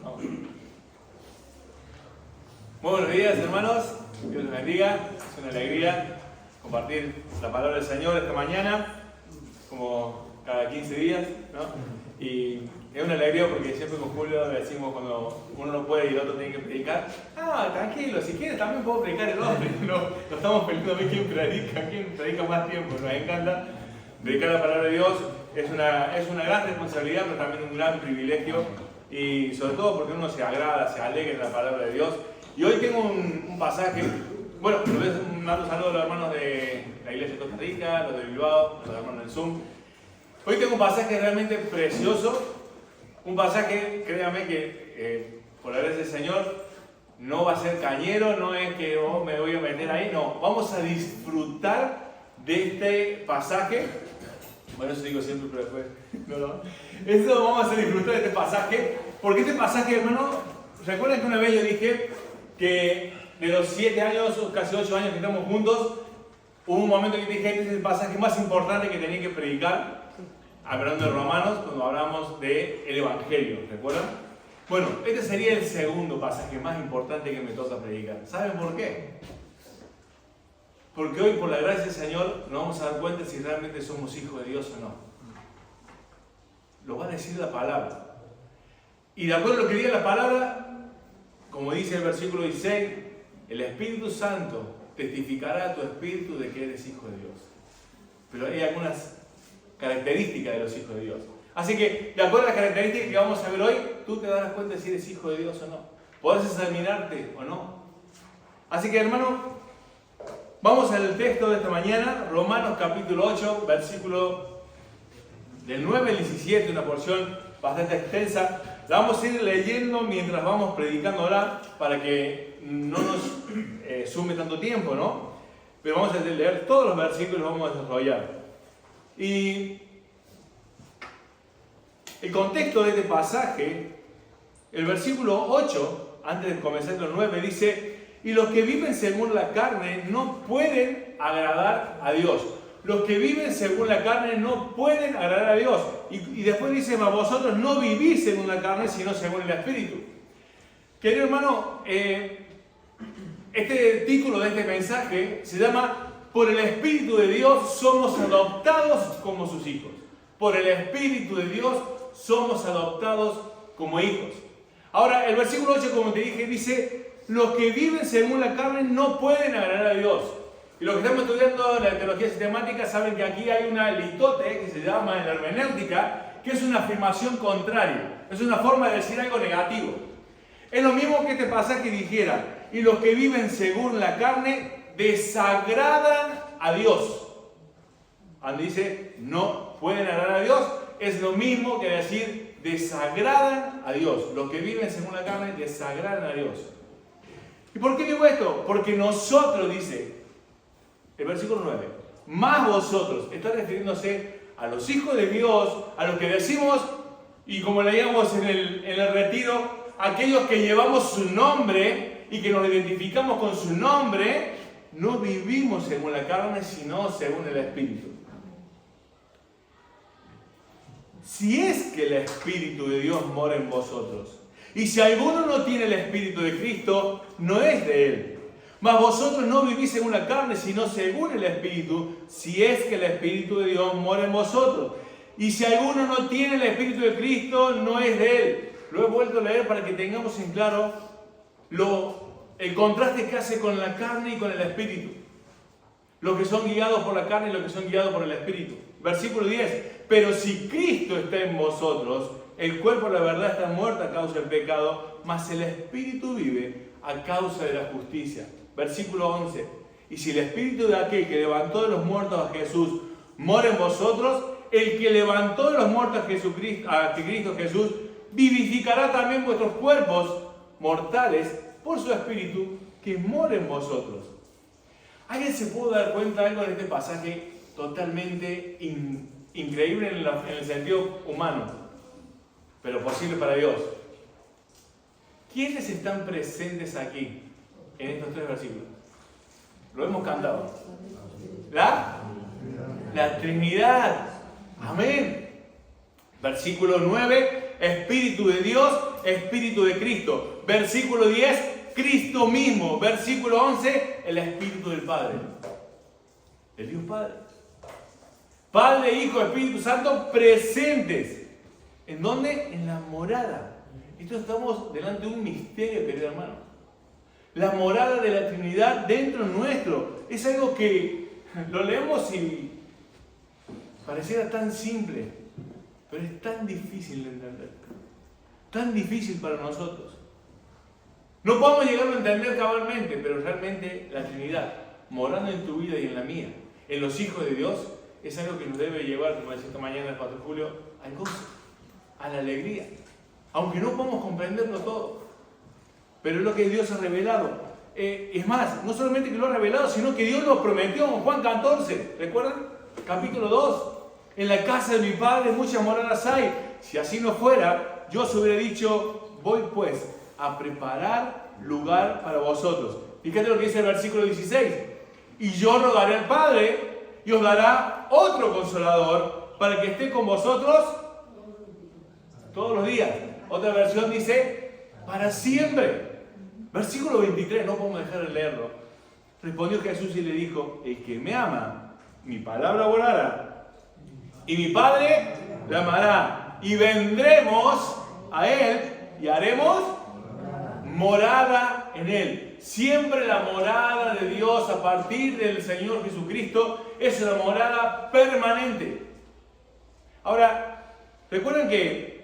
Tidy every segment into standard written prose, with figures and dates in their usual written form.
Vamos. Muy buenos días, hermanos. Dios los bendiga. Es una alegría compartir la palabra del Señor esta mañana, como cada 15 días, ¿no? Y es una alegría porque siempre con Julio le decimos cuando uno no puede y el otro tiene que predicar: tranquilo, si quieres también puedo predicar el otro. No estamos peleando a ver quién predica más tiempo. Nos encanta predicar la palabra de Dios. Es una gran responsabilidad, pero también un gran privilegio, y sobre todo porque uno se agrada, se alegra en la palabra de Dios. Y hoy tengo un pasaje. Bueno, les mando saludos a los hermanos de la iglesia de Costa Rica, los de Bilbao, los hermanos del Zoom. Hoy tengo un pasaje realmente precioso, un pasaje, créanme que por la gracia del Señor no va a ser cañero, no es que me voy a meter ahí, no, vamos a disfrutar de este pasaje. Bueno, eso digo siempre, pero después eso vamos a disfrutar de este pasaje, porque este pasaje, hermano, ¿recuerdan que una vez yo dije que de los 7 años, o casi 8 años que estamos juntos, hubo un momento que dije: este es el pasaje más importante que tenía que predicar, hablando de Romanos, cuando hablamos del Evangelio, ¿recuerdan? Bueno, este sería el segundo pasaje más importante que me toca predicar. ¿Saben por qué? Porque hoy, por la gracia del Señor, nos vamos a dar cuenta si realmente somos hijos de Dios o no. Lo va a decir la palabra. Y de acuerdo a lo que diga la palabra, como dice el versículo 16, el Espíritu Santo testificará a tu espíritu de que eres hijo de Dios. Pero hay algunas características de los hijos de Dios. Así que, de acuerdo a las características que vamos a ver hoy, tú te darás cuenta si eres hijo de Dios o no. Podrás examinarte o no. Así que, hermano, vamos al texto de esta mañana, Romanos capítulo 8, versículo del 9 al 17, una porción bastante extensa. La vamos a ir leyendo mientras vamos predicándola para que no nos sume tanto tiempo, ¿no? Pero vamos a leer todos los versículos y los vamos a desarrollar. Y el contexto de este pasaje, el versículo 8, antes de comenzar el 9, dice: y los que viven según la carne no pueden agradar a Dios. Los que viven según la carne no pueden agradar a Dios. Y después dice: mas vosotros no vivís según la carne, sino según el Espíritu. Querido hermano, este título de este mensaje se llama: por el Espíritu de Dios somos adoptados como sus hijos. Por el Espíritu de Dios somos adoptados como hijos. Ahora, el versículo 8, como te dije, dice: los que viven según la carne no pueden agradar a Dios. Y los que estamos estudiando la teología sistemática saben que aquí hay una litote que se llama en la hermenéutica, que es una afirmación contraria. Es una forma de decir algo negativo. Es lo mismo que este pasaje dijera: y los que viven según la carne desagradan a Dios. Cuando dice no pueden agradar a Dios, es lo mismo que decir desagradan a Dios. Los que viven según la carne desagradan a Dios. ¿Y por qué digo esto? Porque nosotros, dice el versículo 9, más vosotros, está refiriéndose a los hijos de Dios, a los que decimos, y como leíamos en el retiro, aquellos que llevamos su nombre y que nos identificamos con su nombre, no vivimos según la carne, sino según el Espíritu. Si es que el Espíritu de Dios mora en vosotros, y si alguno no tiene el Espíritu de Cristo, no es de él. Mas vosotros no vivís según la carne, sino según el Espíritu, si es que el Espíritu de Dios mora en vosotros. Y si alguno no tiene el Espíritu de Cristo, no es de él. Lo he vuelto a leer para que tengamos en claro el contraste que hace con la carne y con el Espíritu. Los que son guiados por la carne y los que son guiados por el Espíritu. Versículo 10. Pero si Cristo está en vosotros, el cuerpo, la verdad, está muerto a causa del pecado, mas el Espíritu vive a causa de la justicia. Versículo 11. Y si el Espíritu de aquel que levantó de los muertos a Jesús mora en vosotros, el que levantó de los muertos a Cristo Jesús vivificará también vuestros cuerpos mortales por su Espíritu que mora en vosotros. ¿Alguien se pudo dar cuenta de algo de este pasaje totalmente increíble en el sentido humano, pero posible para Dios? ¿Quiénes están presentes aquí en estos 3 versículos? Lo hemos cantado. La Trinidad. Amén. Versículo 9. Espíritu de Dios Espíritu de Cristo. Versículo 10, Cristo mismo. Versículo 11, el Espíritu del Padre. El Dios Padre. Padre, Hijo, Espíritu Santo presentes. ¿En dónde? En la morada. Esto estamos delante de un misterio, querido hermano. La morada de la Trinidad dentro nuestro. Es algo que lo leemos y pareciera tan simple, pero es tan difícil de entender. Tan difícil para nosotros. No podemos llegarlo a entender cabalmente, pero realmente la Trinidad, morando en tu vida y en la mía, en los hijos de Dios, es algo que nos debe llevar, como decía esta mañana el Pastor Julio, al gozo, a la alegría. Aunque no podemos comprenderlo todo, pero es lo que Dios ha revelado. Es más, no solamente que lo ha revelado, sino que Dios lo prometió en Juan 14, ¿recuerdan? Capítulo 2. En la casa de mi Padre muchas moradas hay. Si así no fuera, yo os hubiera dicho, voy pues a preparar lugar para vosotros. Fíjate lo que dice el versículo 16. Y yo rogaré al Padre y os dará otro consolador para que esté con vosotros todos los días. Otra versión dice, para siempre. Versículo 23, no podemos dejar de leerlo. Respondió Jesús y le dijo, el que me ama, mi palabra volará, y mi Padre le amará, y vendremos a Él y haremos morada en Él. Siempre la morada de Dios a partir del Señor Jesucristo es una morada permanente. Ahora, recuerden que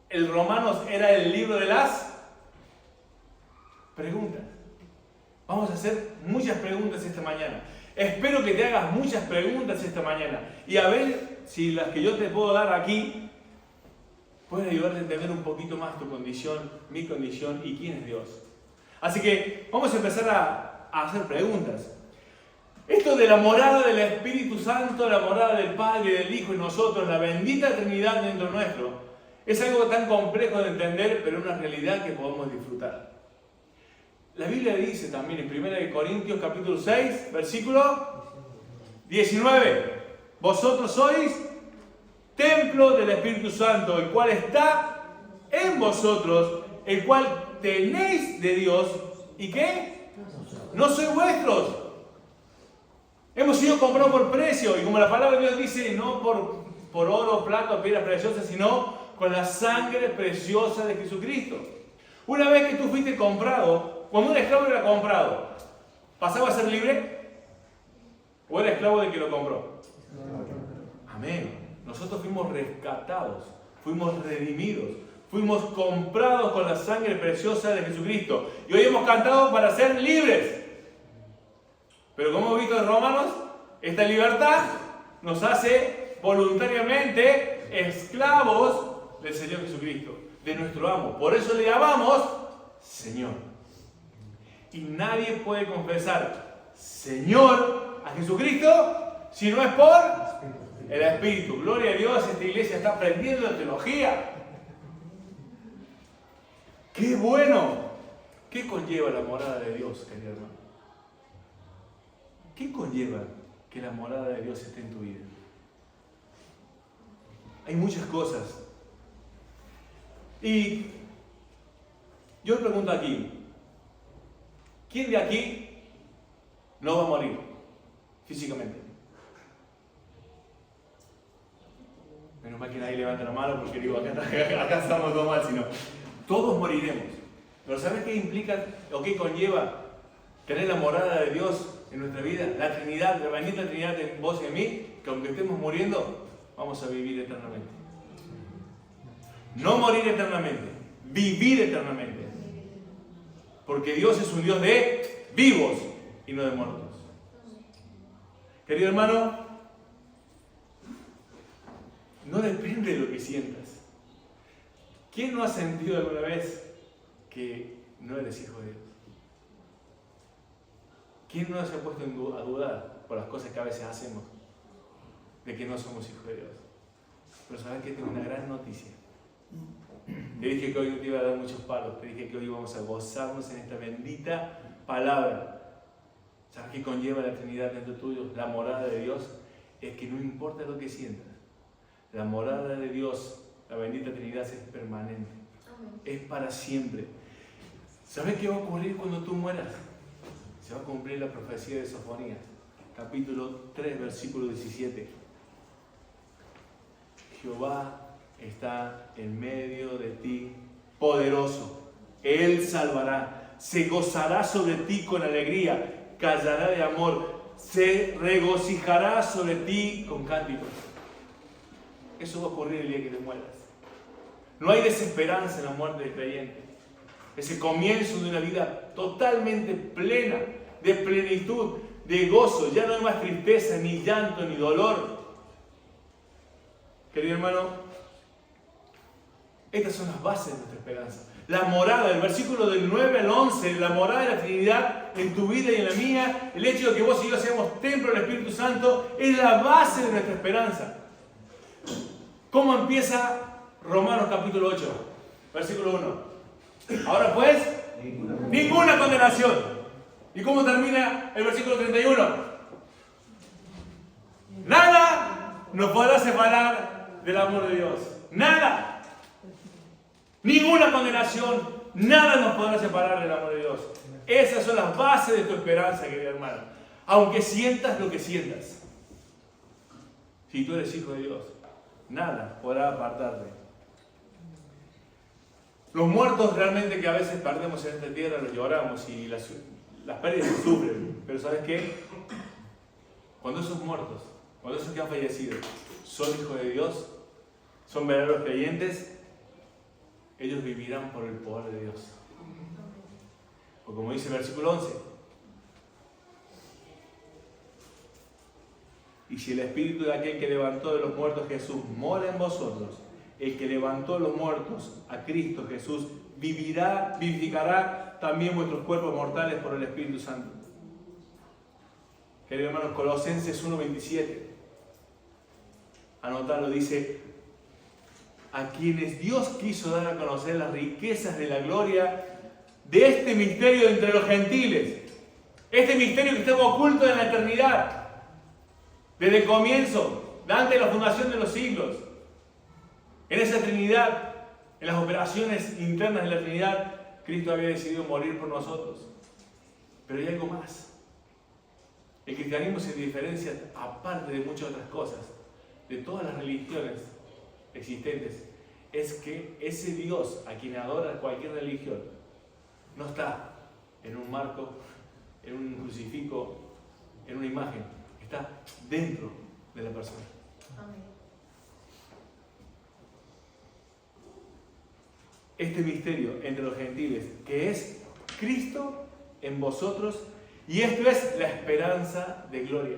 el Romanos era el libro de las preguntas. Vamos a hacer muchas preguntas esta mañana. Espero que te hagas muchas preguntas esta mañana. Y a ver si las que yo te puedo dar aquí pueden ayudarte a entender un poquito más tu condición, mi condición y quién es Dios. Así que vamos a empezar a hacer preguntas. Esto de la morada del Espíritu Santo, la morada del Padre, del Hijo y nosotros, la bendita Trinidad dentro nuestro, es algo tan complejo de entender, pero una realidad que podemos disfrutar. La Biblia dice también en 1 Corintios capítulo 6, versículo 19, vosotros sois templo del Espíritu Santo, el cual está en vosotros, el cual tenéis de Dios, ¿y qué? No sois vuestros. Hemos sido comprados por precio, y como la palabra de Dios dice, no por oro, plata, piedras preciosas, sino con la sangre preciosa de Jesucristo. Una vez que tú fuiste comprado, cuando un esclavo era comprado, ¿pasaba a ser libre? ¿O era esclavo del que lo compró? Amén. Nosotros fuimos rescatados, fuimos redimidos, fuimos comprados con la sangre preciosa de Jesucristo. Y hoy hemos cantado para ser libres. Pero como hemos visto en Romanos, esta libertad nos hace voluntariamente esclavos del Señor Jesucristo, de nuestro amo. Por eso le llamamos Señor. Y nadie puede confesar Señor a Jesucristo si no es por el Espíritu. Gloria a Dios, esta iglesia está aprendiendo teología. ¡Qué bueno! ¿Qué conlleva la morada de Dios, querido hermano? ¿Qué conlleva que la morada de Dios esté en tu vida? Hay muchas cosas. Y yo os pregunto aquí, ¿quién de aquí no va a morir físicamente? Menos mal que nadie levanta la mano porque digo, acá estamos todos mal, sino todos moriremos. Pero ¿sabes qué implica o qué conlleva tener la morada de Dios en nuestra vida? La Trinidad, la bendita Trinidad en vos y en mí, que aunque estemos muriendo, vamos a vivir eternamente. No morir eternamente, vivir eternamente. Porque Dios es un Dios de vivos y no de muertos. Querido hermano, no depende de lo que sientas. ¿Quién no ha sentido alguna vez que no eres hijo de Dios? ¿Quién no se ha puesto a dudar por las cosas que a veces hacemos de que no somos hijos de Dios? Pero sabes que tengo una gran noticia. Te dije que hoy no te iba a dar muchos palos, te dije que hoy íbamos a gozarnos en esta bendita palabra. ¿Sabes qué conlleva la Trinidad dentro tuyo? La morada de Dios es que no importa lo que sientas, la morada de Dios, la bendita Trinidad es permanente. Es para siempre. ¿Sabes qué va a ocurrir cuando tú mueras? Se va a cumplir la profecía de Sofonías, capítulo 3, versículo 17. Jehová está en medio de ti, poderoso. Él salvará, se gozará sobre ti con alegría, callará de amor, se regocijará sobre ti con cánticos. Eso va a ocurrir el día que te mueras. No hay desesperanza en la muerte del creyente. Es el comienzo de una vida totalmente plena, de plenitud, de gozo. Ya no hay más tristeza, ni llanto, ni dolor. Querido hermano, estas son las bases de nuestra esperanza. La morada, el versículo del 9 al 11, la morada de la Trinidad en tu vida y en la mía, el hecho de que vos y yo seamos templo del Espíritu Santo, es la base de nuestra esperanza. ¿Cómo empieza Romanos capítulo 8, versículo 1? Ahora pues, ninguna condenación. ¿Y cómo termina el versículo 31? Nada nos podrá separar del amor de Dios. Nada. Ninguna condenación. Nada nos podrá separar del amor de Dios. Esas son las bases de tu esperanza, querido hermano. Aunque sientas lo que sientas. Si tú eres hijo de Dios, nada podrá apartarte. Los muertos realmente que a veces perdemos en esta tierra los lloramos y las pérdidas se sufren. Pero ¿sabes qué? Cuando esos muertos, cuando esos que han fallecido son hijos de Dios, son verdaderos creyentes, ellos vivirán por el poder de Dios. O como dice el versículo 11, y si el espíritu de aquel que levantó de los muertos Jesús mora en vosotros, el que levantó a los muertos a Cristo Jesús vivificará también vuestros cuerpos mortales por el Espíritu Santo. Queridos hermanos, Colosenses 1:27, anotalo, dice: a quienes Dios quiso dar a conocer las riquezas de la gloria de este misterio entre los gentiles. Este misterio que estaba oculto en la eternidad, desde el comienzo, antes de la fundación de los siglos. En esa Trinidad, en las operaciones internas de la Trinidad, Cristo había decidido morir por nosotros. Pero hay algo más. El cristianismo se diferencia, aparte de muchas otras cosas, de todas las religiones existentes, es que ese Dios a quien adora cualquier religión no está en un marco, en un crucifijo, en una imagen, está dentro de la persona. Amén. Este misterio entre los gentiles, que es Cristo en vosotros, y esto es la esperanza de gloria.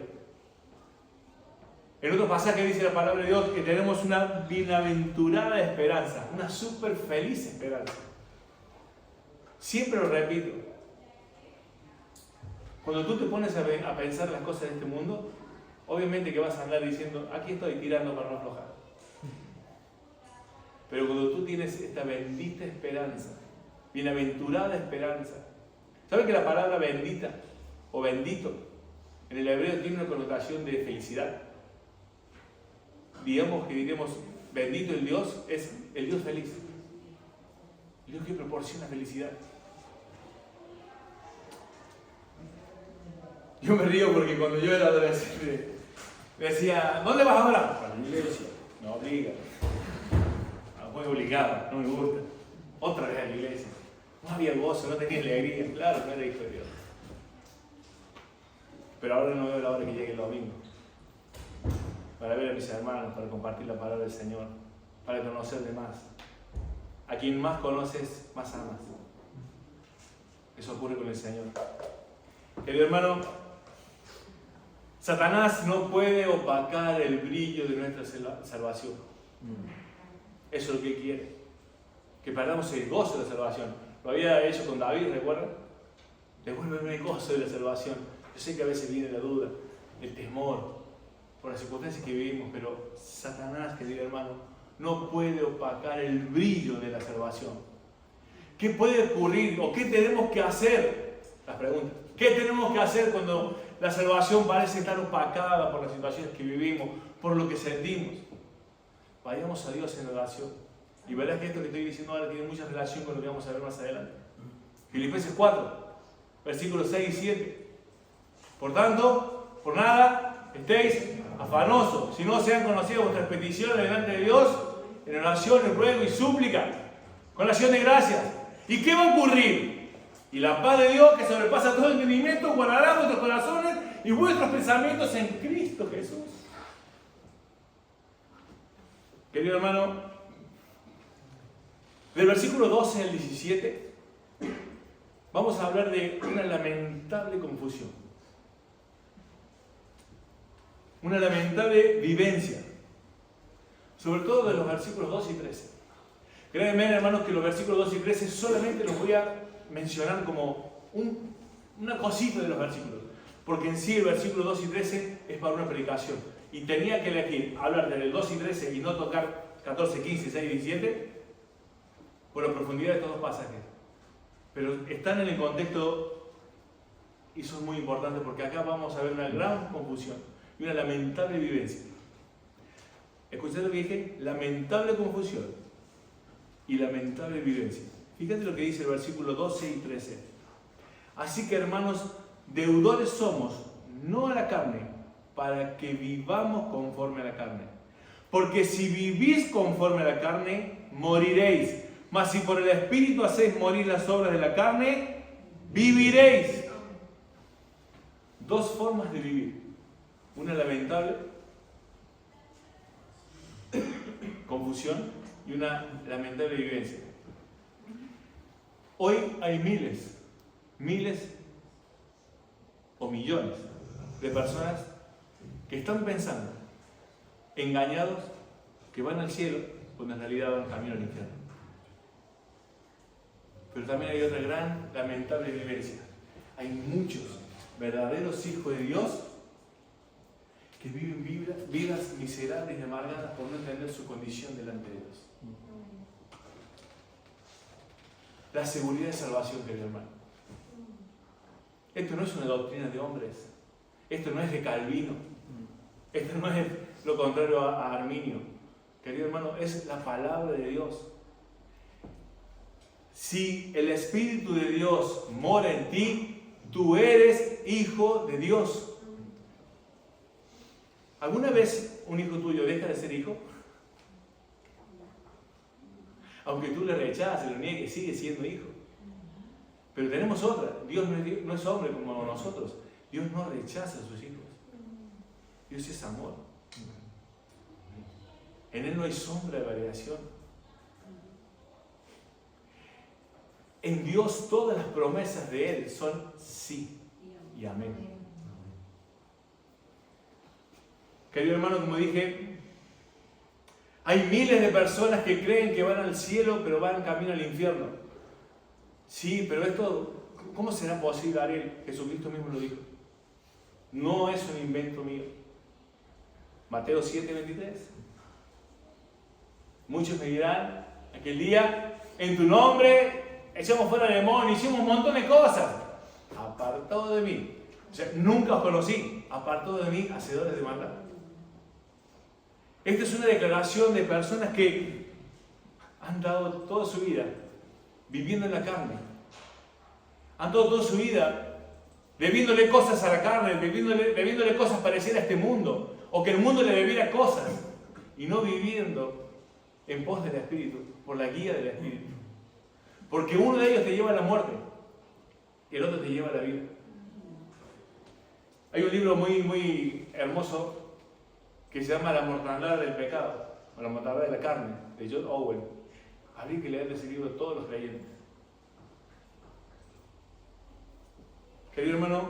En otro pasaje dice la palabra de Dios que tenemos una bienaventurada esperanza, una súper feliz esperanza. Siempre lo repito. Cuando tú te pones a pensar las cosas de este mundo, obviamente que vas a andar diciendo, aquí estoy tirando para no aflojar. Pero cuando tú tienes esta bendita esperanza, bienaventurada esperanza, ¿sabes que la palabra bendita o bendito en el hebreo tiene una connotación de felicidad? Digamos que diremos, bendito el Dios, es el Dios feliz. El Dios que proporciona felicidad. Yo me río porque cuando yo era adolescente me decía, ¿dónde vas ahora? Para la iglesia. Me obliga. Muy obligada, no me gusta. Otra vez a la iglesia. No había gozo, no tenía alegría. Claro, no era hijo de Dios. Pero ahora no veo la hora que llegue el domingo. Para ver a mis hermanos, para compartir la palabra del Señor, para conocerle más. A quien más conoces, más amas. Eso ocurre con el Señor. Querido hermano, Satanás no puede opacar el brillo de nuestra salvación. Eso es lo que Él quiere. Que perdamos el gozo de la salvación. Lo había hecho con David, ¿recuerdan? Devuélveme el gozo de la salvación. Yo sé que a veces viene la duda, el temor, por las circunstancias que vivimos, pero Satanás, querido hermano, no puede opacar el brillo de la salvación. ¿Qué puede ocurrir o qué tenemos que hacer? Las preguntas. ¿Qué tenemos que hacer cuando la salvación parece estar opacada por las situaciones que vivimos, por lo que sentimos? Vayamos a Dios en oración. Y verás que esto que estoy diciendo ahora tiene mucha relación con lo que vamos a ver más adelante. Filipenses 4, versículos 6 y 7. Por tanto, por nada estéis afanosos, si no sean conocidas vuestras peticiones delante de Dios, en oración, en ruego y súplica, con acción de gracias. ¿Y qué va a ocurrir? Y la paz de Dios, que sobrepasa todo entendimiento, guardará vuestros corazones y vuestros pensamientos en Cristo Jesús. Querido hermano, del versículo 12 al 17, vamos a hablar de una lamentable confusión. Una lamentable vivencia. Sobre todo de los versículos 12 y 13. Créanme, hermanos, que los versículos 12 y 13 solamente los voy a mencionar como una cosita de los versículos. Porque en sí el versículo 2 y 13 es para una predicación. Y tenía que elegir hablar del 2 y 13 y no tocar 14, 15, 6 y 17 por la profundidad de todos los pasajes. Pero están en el contexto y eso es muy importante porque acá vamos a ver una gran confusión y una lamentable vivencia. Escuchad lo que dije, lamentable confusión y lamentable vivencia. Fíjate lo que dice el versículo 12 y 13. Así que, hermanos, deudores somos, no a la carne, para que vivamos conforme a la carne. Porque si vivís conforme a la carne, moriréis. Mas si por el Espíritu hacéis morir las obras de la carne, viviréis. Dos formas de vivir. Una lamentable confusión y una lamentable vivencia. Hoy hay miles o millones de personas que están pensando, engañados, que van al cielo, cuando en realidad van camino al infierno. Pero también hay otra gran, lamentable vivencia. Hay muchos verdaderos hijos de Dios que viven vidas miserables y amargadas por no entender su condición delante de Dios. La seguridad de salvación, querido hermano. Esto no es una doctrina de hombres. Esto no es de Calvino. Esto no es lo contrario a Arminio. Querido hermano, es la palabra de Dios. Si el Espíritu de Dios mora en ti, tú eres hijo de Dios. ¿Alguna vez un hijo tuyo deja de ser hijo? Aunque tú le rechaces, lo niegues, sigue siendo hijo. Pero tenemos otra. Dios no es hombre como nosotros. Dios no rechaza a sus hijos. Dios es amor. En Él no hay sombra de variación. En Dios todas las promesas de Él son sí y amén. Querido hermano, como dije, hay miles de personas que creen que van al cielo, pero van camino al infierno. Sí, pero esto, ¿cómo será posible, Ariel? Jesucristo mismo lo dijo. No es un invento mío. Mateo 7:23. Muchos me dirán, aquel día, en tu nombre, echamos fuera al demonio, hicimos un montón de cosas. Apartado de mí. O sea, nunca os conocí. Apartado de mí, hacedores de maldad. Esta es una declaración de personas que han dado toda su vida viviendo en la carne. Han dado toda su vida debiéndole cosas a la carne, debiéndole cosas parecidas a este mundo, o que el mundo le debiera cosas, y no viviendo en pos del Espíritu, por la guía del Espíritu. Porque uno de ellos te lleva a la muerte y el otro te lleva a la vida. Hay un libro muy hermoso que se llama La mortandad del pecado, o La mortandad de la carne, de John Owen. Habría que leer ese libro a todos los creyentes. Querido hermano,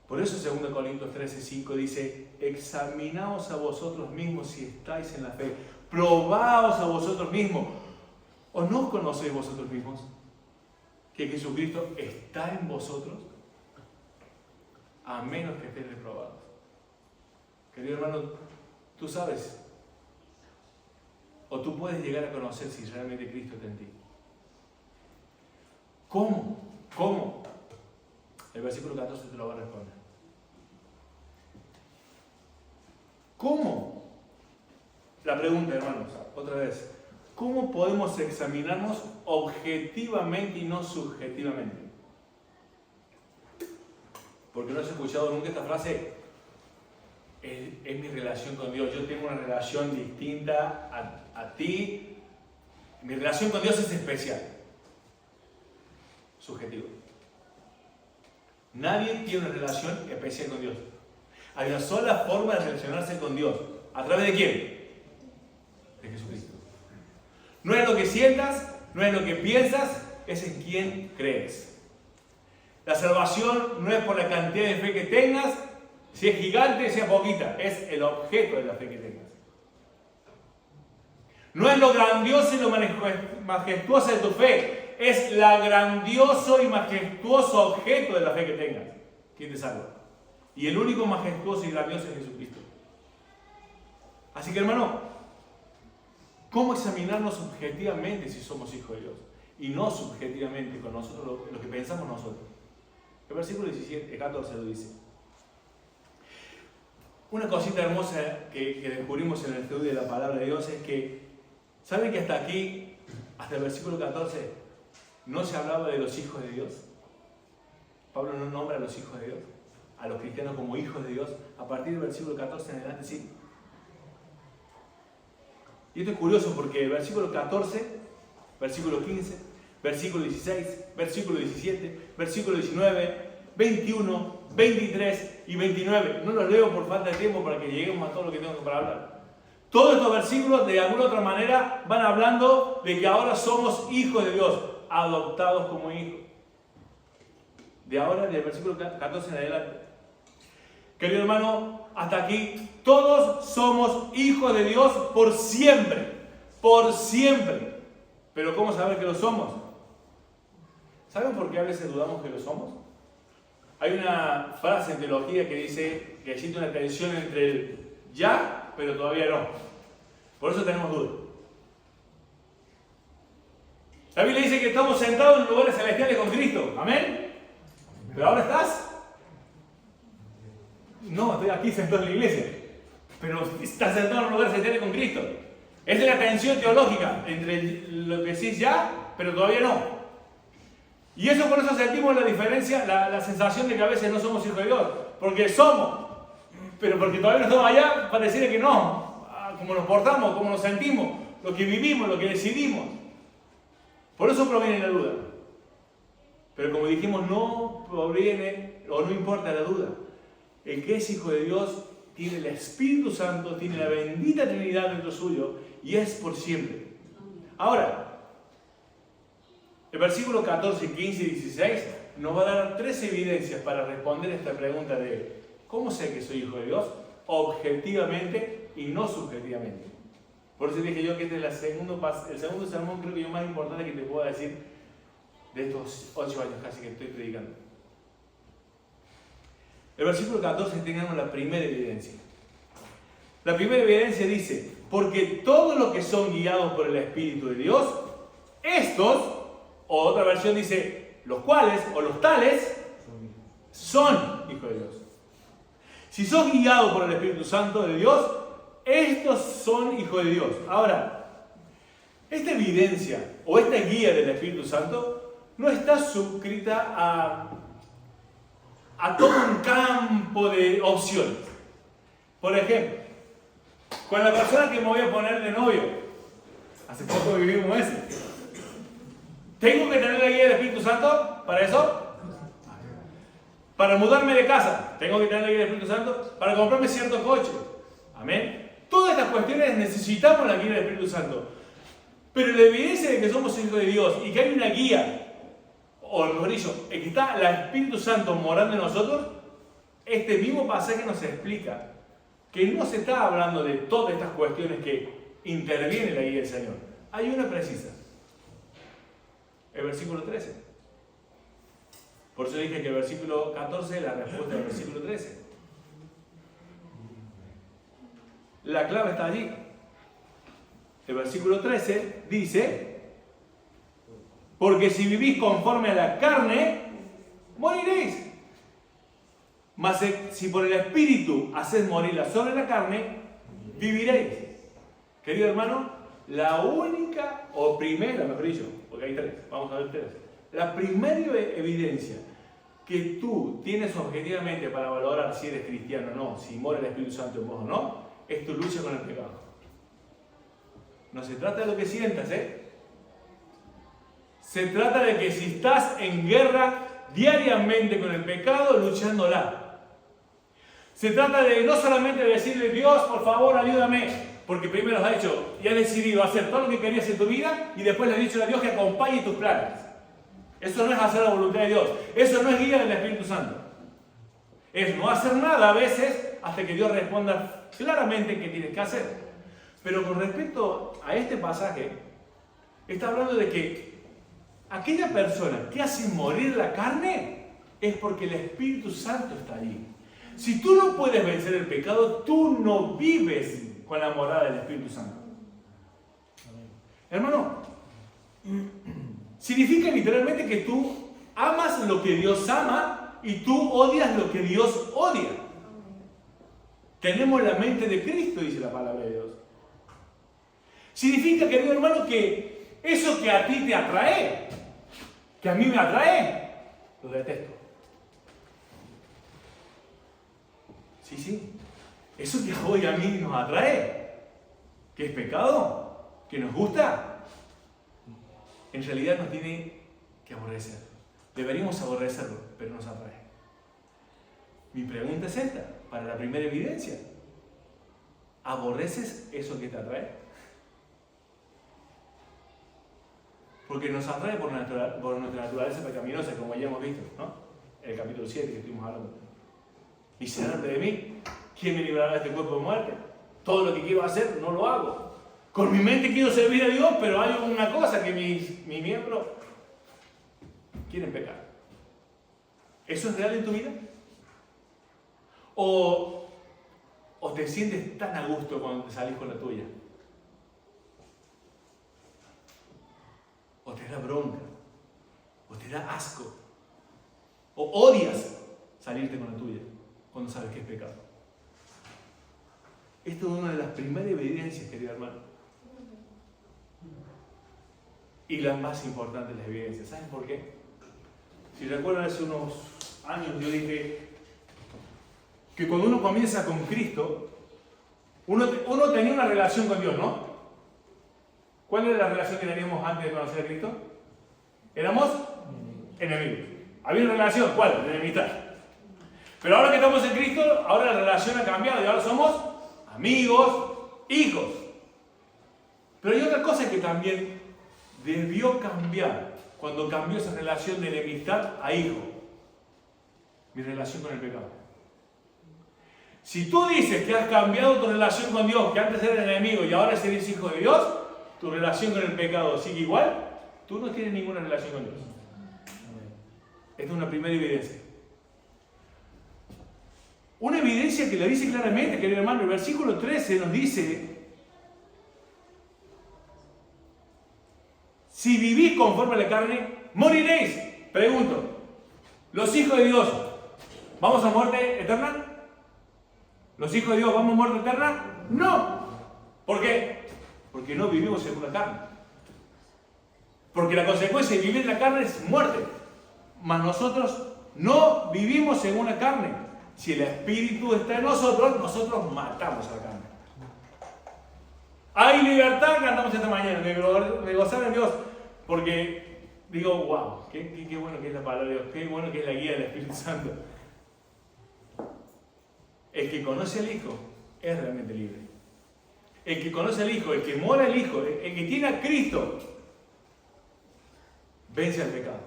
por eso 2 Corintios 13:5 dice: examinaos a vosotros mismos si estáis en la fe, probaos a vosotros mismos. ¿O no os conocéis vosotros mismos que Jesucristo está en vosotros? A menos que estéis reprobados. Querido hermano, tú sabes, o tú puedes llegar a conocer si realmente Cristo está en ti. ¿Cómo? El versículo 14 te lo va a responder. ¿Cómo? La pregunta, hermanos, otra vez. ¿cómo podemos examinarnos objetivamente y no subjetivamente? Porque no has escuchado nunca esta frase. Es mi relación con Dios. Yo tengo una relación distinta a ti. Mi relación con Dios es especial. Subjetivo. Nadie tiene una relación especial con Dios. Hay una sola forma de relacionarse con Dios. ¿A través de quién? De Jesucristo. No es lo que sientas, no es lo que piensas, es en quién crees. La salvación no es por la cantidad de fe que tengas, si es gigante, si es poquita, es el objeto de la fe que tengas. No es lo grandioso y lo majestuoso de tu fe, es la grandioso y majestuoso objeto de la fe que tengas. ¿Quién te salva? Y el único majestuoso y grandioso es Jesucristo. Así que, hermano, ¿cómo examinarnos objetivamente si somos hijos de Dios? Y no subjetivamente con nosotros, lo que pensamos nosotros. El versículo 14 lo dice. Una cosita hermosa que descubrimos en el estudio de la palabra de Dios es que, ¿saben que hasta aquí, hasta el versículo 14, no se hablaba de los hijos de Dios? Pablo no nombra a los hijos de Dios, a los cristianos como hijos de Dios. A partir del versículo 14 en adelante, sí. Y esto es curioso porque el versículo 14, versículo 15, versículo 16, versículo 17, versículo 19, 21, 23 y 29. No los leo por falta de tiempo para que lleguemos a todo lo que tengo para hablar. Todos estos versículos de alguna u otra manera van hablando de que ahora somos hijos de Dios, adoptados como hijos. De ahora, del versículo 14 en adelante. Querido hermano, hasta aquí todos somos hijos de Dios por siempre. Por siempre. Pero ¿cómo saber que lo somos? ¿Saben por qué a veces dudamos que lo somos? Hay una frase en teología que dice que existe una tensión entre el ya, pero todavía no. Por eso tenemos dudas. La Biblia dice que estamos sentados en lugares celestiales con Cristo. ¿Amén? ¿Pero ahora estás? No, estoy aquí sentado en la iglesia. Pero estás sentado en un lugar celestial con Cristo. Esa es la tensión teológica entre lo que decís ya, pero todavía no. Y eso por eso sentimos la diferencia, la sensación de que a veces no somos hijos de Dios. Porque somos, pero porque todavía no estamos allá, pareciera que no. Como nos portamos, como nos sentimos, lo que vivimos, lo que decidimos. Por eso proviene la duda. Pero como dijimos, no proviene o no importa la duda. El que es hijo de Dios tiene el Espíritu Santo, tiene la bendita Trinidad dentro suyo y es por siempre. Ahora, el versículo 14, 15 y 16 nos va a dar 3 evidencias para responder esta pregunta de ¿cómo sé que soy hijo de Dios? Objetivamente y no subjetivamente. Por eso dije yo que este es el segundo sermón, creo que yo más importante que te puedo decir de estos 8 años casi que estoy predicando. El versículo 14 tenemos la primera evidencia. La primera evidencia dice, porque todos los que son guiados por el Espíritu de Dios, estos, o otra versión dice, los cuales, o los tales, son hijos de Dios. Si sos guiado por el Espíritu Santo de Dios, estos son hijos de Dios. Ahora, esta evidencia, o esta guía del Espíritu Santo, no está suscrita a todo un campo de opciones. Por ejemplo, con la persona que me voy a poner de novio, hace poco vivimos eso. ¿Tengo que tener la guía del Espíritu Santo para eso? Para mudarme de casa, ¿tengo que tener la guía del Espíritu Santo? Para comprarme cierto coche. Amén. Todas estas cuestiones necesitamos la guía del Espíritu Santo. Pero la evidencia de que somos hijos de Dios y que hay una guía, o mejor dicho, que está el Espíritu Santo morando en nosotros, este mismo pasaje nos explica que no se está hablando de todas estas cuestiones que interviene la guía del Señor. Hay una precisa. El versículo 13. Por eso dije que el versículo 14 es la respuesta del versículo 13. La clave está allí. El versículo 13 dice, porque si vivís conforme a la carne, moriréis. Mas si por el Espíritu hacéis morir sobre la carne, viviréis. Querido hermano, la única, o primera, mejor dicho, porque hay tres, vamos a ver tres. La primera evidencia que tú tienes objetivamente para valorar si eres cristiano o no, si mora el Espíritu Santo en vos o no, es tu lucha con el pecado. No se trata de lo que sientas, Se trata de que si estás en guerra diariamente con el pecado, luchándola. Se trata de no solamente decirle, Dios, por favor, ayúdame, porque primero has hecho y has decidido hacer todo lo que querías en tu vida y después le has dicho a Dios que acompañe tus planes. Eso no es hacer la voluntad de Dios. Eso no es guía del Espíritu Santo. Es no hacer nada a veces hasta que Dios responda claramente qué tienes que hacer. Pero con respecto a este pasaje, está hablando de que aquella persona que hace morir la carne es porque el Espíritu Santo está allí. Si tú no puedes vencer el pecado, tú no vives con la morada del Espíritu Santo. Hermano, significa literalmente que tú amas lo que Dios ama y tú odias lo que Dios odia. Tenemos la mente de Cristo, dice la palabra de Dios. Significa, querido hermano, que eso que a ti te atrae, que a mí me atrae, lo detesto. Sí. Eso que hoy a mí nos atrae, que es pecado, que nos gusta, en realidad nos tiene que aborrecer. Deberíamos aborrecerlo, pero nos atrae. Mi pregunta es esta, para la primera evidencia. ¿Aborreces eso que te atrae? Porque nos atrae por nuestra naturaleza pecaminosa, como ya hemos visto, ¿no? En el capítulo 7 que estuvimos hablando. Miserable de mí, ¿quién me librará de este cuerpo de muerte? Todo lo que quiero hacer, no lo hago. Con mi mente quiero servir a Dios, pero hay una cosa que mis miembros quieren pecar. ¿Eso es real en tu vida? ¿O te sientes tan a gusto cuando te salís con la tuya? ¿O te da bronca? ¿O te da asco? ¿O odias salirte con la tuya cuando sabes que es pecado? Esto es una de las primeras evidencias, querido hermano. Y la más importante de las evidencias. ¿Saben por qué? Si recuerdan, hace unos años yo dije que cuando uno comienza con Cristo, uno tenía una relación con Dios, ¿no? ¿Cuál era la relación que teníamos antes de conocer a Cristo? Éramos enemigos. ¿Había una relación? ¿Cuál? De enemistad. Pero ahora que estamos en Cristo, ahora la relación ha cambiado y ahora somos amigos, hijos. Pero hay otra cosa que también debió cambiar cuando cambió esa relación de enemistad a hijo. Mi relación con el pecado. Si tú dices que has cambiado tu relación con Dios, que antes eras enemigo y ahora eres hijo de Dios, tu relación con el pecado sigue igual, tú no tienes ninguna relación con Dios. Esta es una primera evidencia. Una evidencia que le dice claramente, querido hermano, el versículo 13 nos dice: si vivís conforme a la carne, moriréis. Pregunto, ¿los hijos de Dios vamos a muerte eterna? ¿Los hijos de Dios vamos a muerte eterna? No. ¿Por qué? Porque no vivimos según la carne. Porque la consecuencia de vivir en la carne es muerte. Mas nosotros no vivimos según la carne. Si el Espíritu está en nosotros, nosotros matamos a la carne. Hay libertad, cantamos esta mañana, de gozar en Dios. Porque digo, wow, qué bueno que es la palabra de Dios, qué bueno que es la guía del Espíritu Santo. El que conoce al Hijo es realmente libre. El que conoce al Hijo, el que mora al Hijo, el que tiene a Cristo, vence al pecado.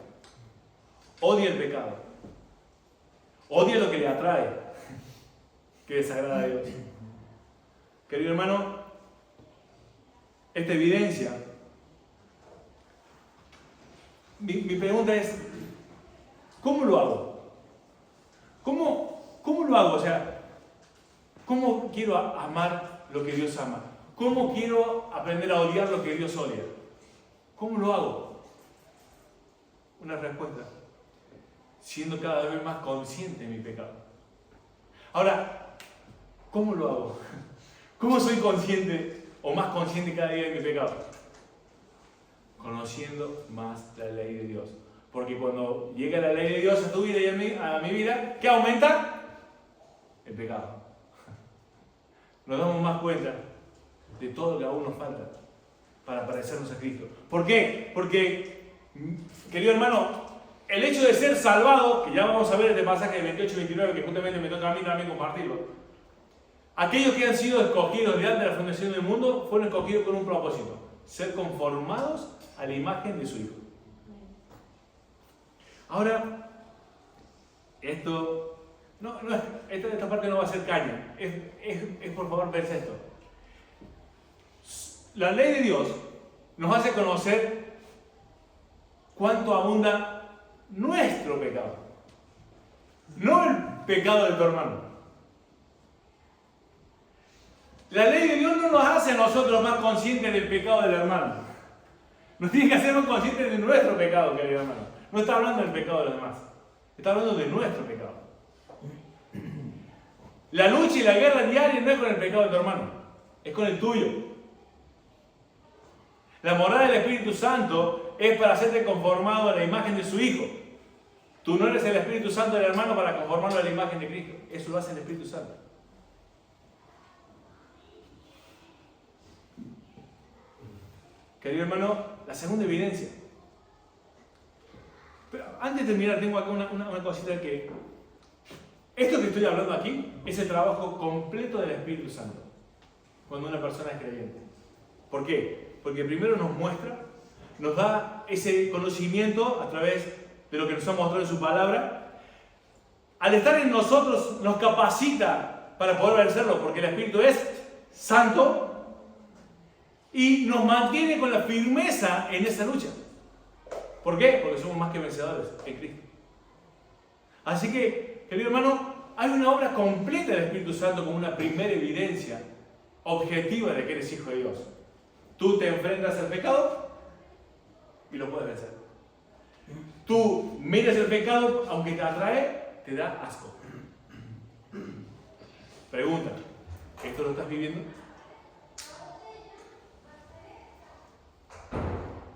Odia el pecado. Odia lo que le atrae, que desagrada a Dios. Querido hermano, esta evidencia, mi pregunta es, ¿cómo lo hago? ¿Cómo lo hago? O sea, ¿cómo quiero amar lo que Dios ama? ¿Cómo quiero aprender a odiar lo que Dios odia? ¿Cómo lo hago? Una respuesta: siendo cada vez más consciente de mi pecado. Ahora, ¿cómo lo hago? ¿Cómo soy consciente o más consciente cada día de mi pecado? Conociendo más la ley de Dios. Porque cuando llega la ley de Dios a tu vida y a mi vida, ¿qué aumenta? El pecado. Nos damos más cuenta de todo lo que aún nos falta para parecernos a Cristo. ¿Por qué? Porque, querido hermano, el hecho de ser salvado, que ya vamos a ver este pasaje de 28 y 29, que justamente me toca a mí también compartirlo. Aquellos que han sido escogidos de antes de la fundación del mundo fueron escogidos con un propósito: ser conformados a la imagen de su Hijo. Ahora, esta parte no va a ser caña. Es por favor, verse esto. La ley de Dios nos hace conocer cuánto abunda nuestro pecado, no el pecado de tu hermano. La ley de Dios no nos hace a nosotros más conscientes del pecado del hermano. Nos tiene que hacer más conscientes de nuestro pecado, querido hermano. No está hablando del pecado de los demás, está hablando de nuestro pecado. La lucha y la guerra diaria no es con el pecado de tu hermano, es con el tuyo. La morada del Espíritu Santo es para hacerte conformado a la imagen de su Hijo. Tú no eres el Espíritu Santo del hermano para conformarlo a la imagen de Cristo. Eso lo hace el Espíritu Santo. Querido hermano, la segunda evidencia. Pero antes de terminar, tengo acá una cosita que... Esto que estoy hablando aquí es el trabajo completo del Espíritu Santo cuando una persona es creyente. ¿Por qué? Porque primero nos muestra, nos da ese conocimiento a través de lo que nos ha mostrado en su palabra. Al estar en nosotros nos capacita para poder vencerlo, porque el Espíritu es santo y nos mantiene con la firmeza en esa lucha. ¿Por qué? Porque somos más que vencedores en Cristo. Así que, querido hermano, hay una obra completa del Espíritu Santo como una primera evidencia objetiva de que eres hijo de Dios. Tú te enfrentas al pecado y lo puedes vencer. Tú miras el pecado, aunque te atrae, te da asco. Pregunta, ¿esto lo estás viviendo?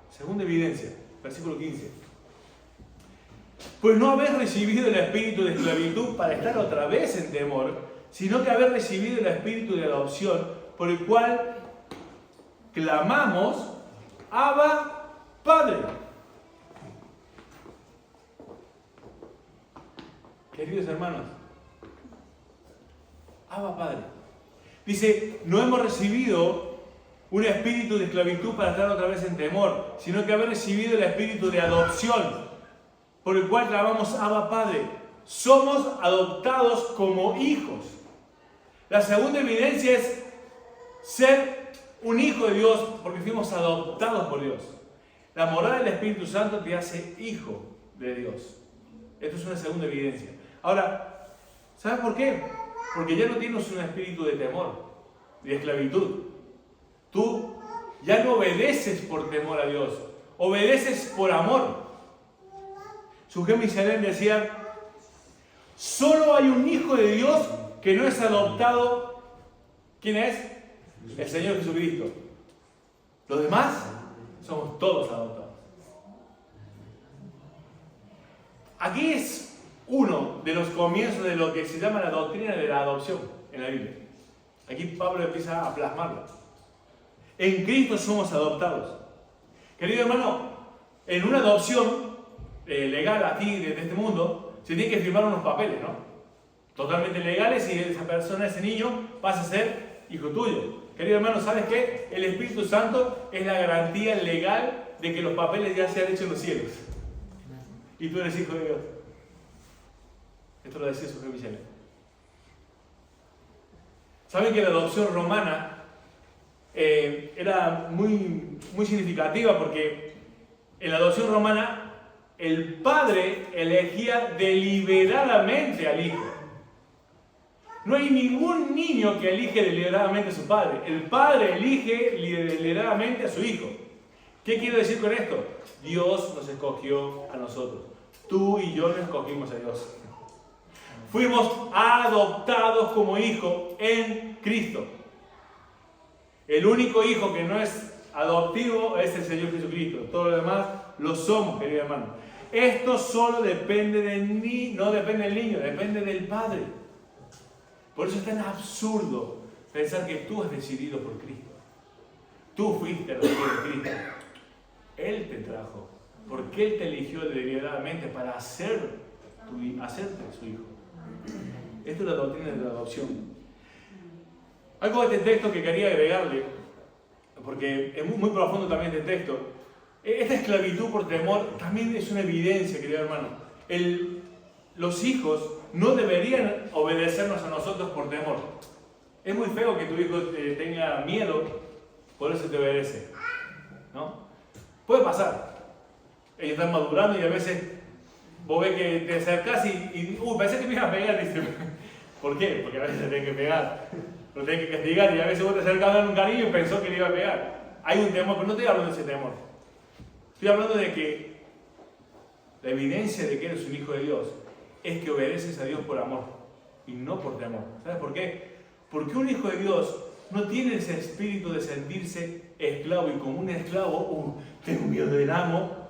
Segunda evidencia, versículo 15. Pues no habéis recibido el espíritu de esclavitud para estar otra vez en temor, sino que habéis recibido el espíritu de adopción, por el cual clamamos, Abba, Padre. Queridos hermanos, Abba, Padre. Dice, no hemos recibido un espíritu de esclavitud para estar otra vez en temor, sino que habéis recibido el espíritu de adopción, por el cual clamamos, Abba, Padre. Somos adoptados como hijos. La segunda evidencia es ser un hijo de Dios porque fuimos adoptados por Dios. La morada del Espíritu Santo te hace hijo de Dios. Esto es una segunda evidencia. Ahora, ¿sabes por qué? Porque ya no tienes un espíritu de temor, de esclavitud. Tú ya no obedeces por temor a Dios, obedeces por amor. Sujé Misael decía, solo hay un hijo de Dios que no es adoptado. ¿Quién es? El Señor Jesucristo. Los demás somos todos adoptados. Aquí es uno de los comienzos de lo que se llama la doctrina de la adopción en la Biblia. Aquí Pablo empieza a plasmarlo. En Cristo somos adoptados. Querido hermano, en una adopción legal aquí de este mundo, se tiene que firmar unos papeles, ¿no? Totalmente legales, y esa persona, ese niño, pasa a ser hijo tuyo. Querido hermano, ¿sabes qué? El Espíritu Santo es la garantía legal de que los papeles ya se han hecho en los cielos. Y tú eres hijo de Dios. Esto lo decía Sujé Michel. ¿Saben que la adopción romana era muy significativa? Porque en la adopción romana el padre elegía deliberadamente al hijo. No hay ningún niño que elige deliberadamente a su padre. El padre elige deliberadamente a su hijo. ¿Qué quiero decir con esto? Dios nos escogió a nosotros. Tú y yo nos escogimos a Dios. Fuimos adoptados como hijos en Cristo. El único hijo que no es adoptivo es el Señor Jesucristo. Todo lo demás lo somos, querido hermano. Esto solo depende de mí, no depende del niño, depende del Padre. Por eso es tan absurdo pensar que tú has decidido por Cristo. Tú fuiste el Hijo de Cristo. Él te trajo, porque Él te eligió deliberadamente para hacerte su hijo. Esto es la doctrina de la adopción. Algo de este texto que quería agregarle, porque es muy profundo también este texto. Esta esclavitud por temor también es una evidencia, querido hermano. Los hijos no deberían obedecernos a nosotros por temor. Es muy feo que tu hijo tenga miedo, por eso te obedece, ¿no? Puede pasar. Ellos están madurando y a veces vos ves que te acercás y pensé que me iba a pegar, dice. ¿Por qué? Porque a veces te tienen que pegar, lo tienen que castigar y a veces vos te acercás a dar un cariño y pensó que le iba a pegar. Hay un temor, pero no estoy hablando de ese temor. Estoy hablando de que la evidencia de que eres un hijo de Dios es que obedeces a Dios por amor y no por temor. ¿Sabes por qué? Porque un hijo de Dios no tiene ese espíritu de sentirse esclavo y como un esclavo, tengo miedo del amo.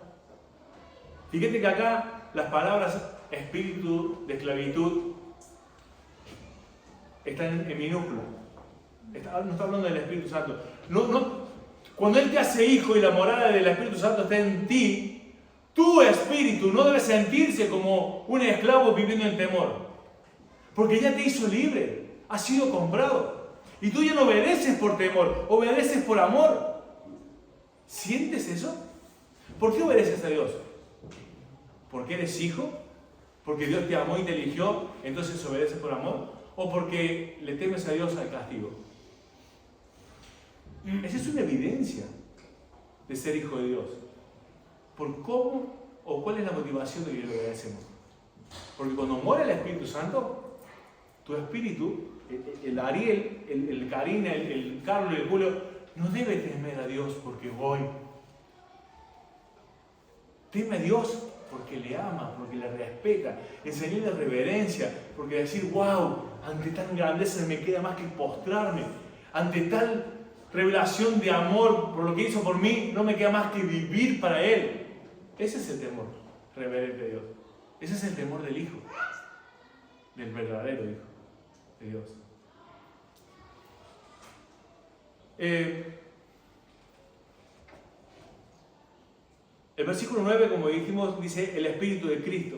Fíjate que acá las palabras espíritu de esclavitud están en minúscula. No está hablando del Espíritu Santo. Cuando Él te hace hijo y la morada del Espíritu Santo está en ti, tu espíritu no debe sentirse como un esclavo viviendo en temor. Porque ya te hizo libre, has sido comprado. Y tú ya no obedeces por temor, obedeces por amor. ¿Sientes eso? ¿Por qué obedeces a Dios? ¿Porque eres hijo? ¿Porque Dios te amó y te eligió, entonces obedeces por amor? ¿O porque le temes a Dios al castigo? Esa es una evidencia de ser hijo de Dios. ¿Por cómo o cuál es la motivación de que le obedecemos? Porque cuando muere el Espíritu Santo, tu espíritu, el Ariel, el Karina, el Carlos y el Julio, no debe temer a Dios porque voy. Teme a Dios porque le ama, porque le respeta, enseñarle reverencia, porque decir, wow, ante tan grandeza me queda más que postrarme, ante tal revelación de amor por lo que hizo por mí, no me queda más que vivir para Él. Ese es el temor reverente de Dios. Ese es el temor del Hijo, del verdadero Hijo de Dios. El versículo 9, como dijimos, dice el Espíritu de Cristo.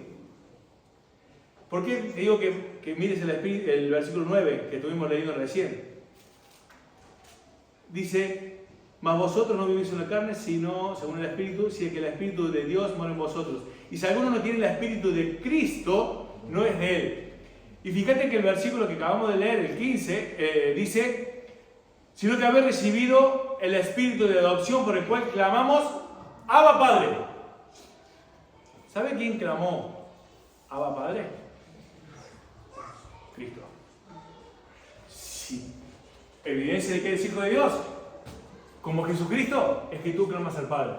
¿Por qué te digo que mires el versículo 9 que estuvimos leyendo recién? Dice, mas vosotros no vivís en la carne, sino según el Espíritu, si es que el Espíritu de Dios mora en vosotros. Y si alguno no tiene el Espíritu de Cristo, no es de Él. Y fíjate que el versículo que acabamos de leer, el 15, dice, sino que habéis recibido el Espíritu de adopción por el cual clamamos, Abba Padre. ¿Sabe quién clamó Abba Padre? Cristo. Sí. Evidencia de que eres hijo de Dios, como Jesucristo, es que tú clamas al Padre.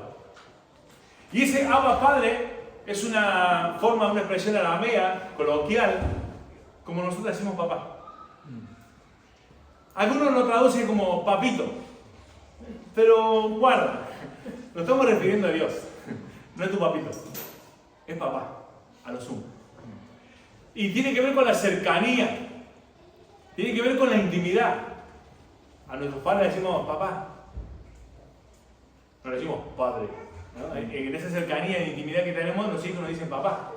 Y ese Abba Padre es una forma, una expresión aramea, coloquial, como nosotros decimos papá. Algunos lo traducen como papito, pero guarda, nos estamos refiriendo a Dios, no es tu papito, es papá, a lo sumo. Y tiene que ver con la cercanía, tiene que ver con la intimidad. A nuestros padres le decimos papá, no le decimos padre, ¿no? En esa cercanía e intimidad que tenemos, los hijos nos dicen papá.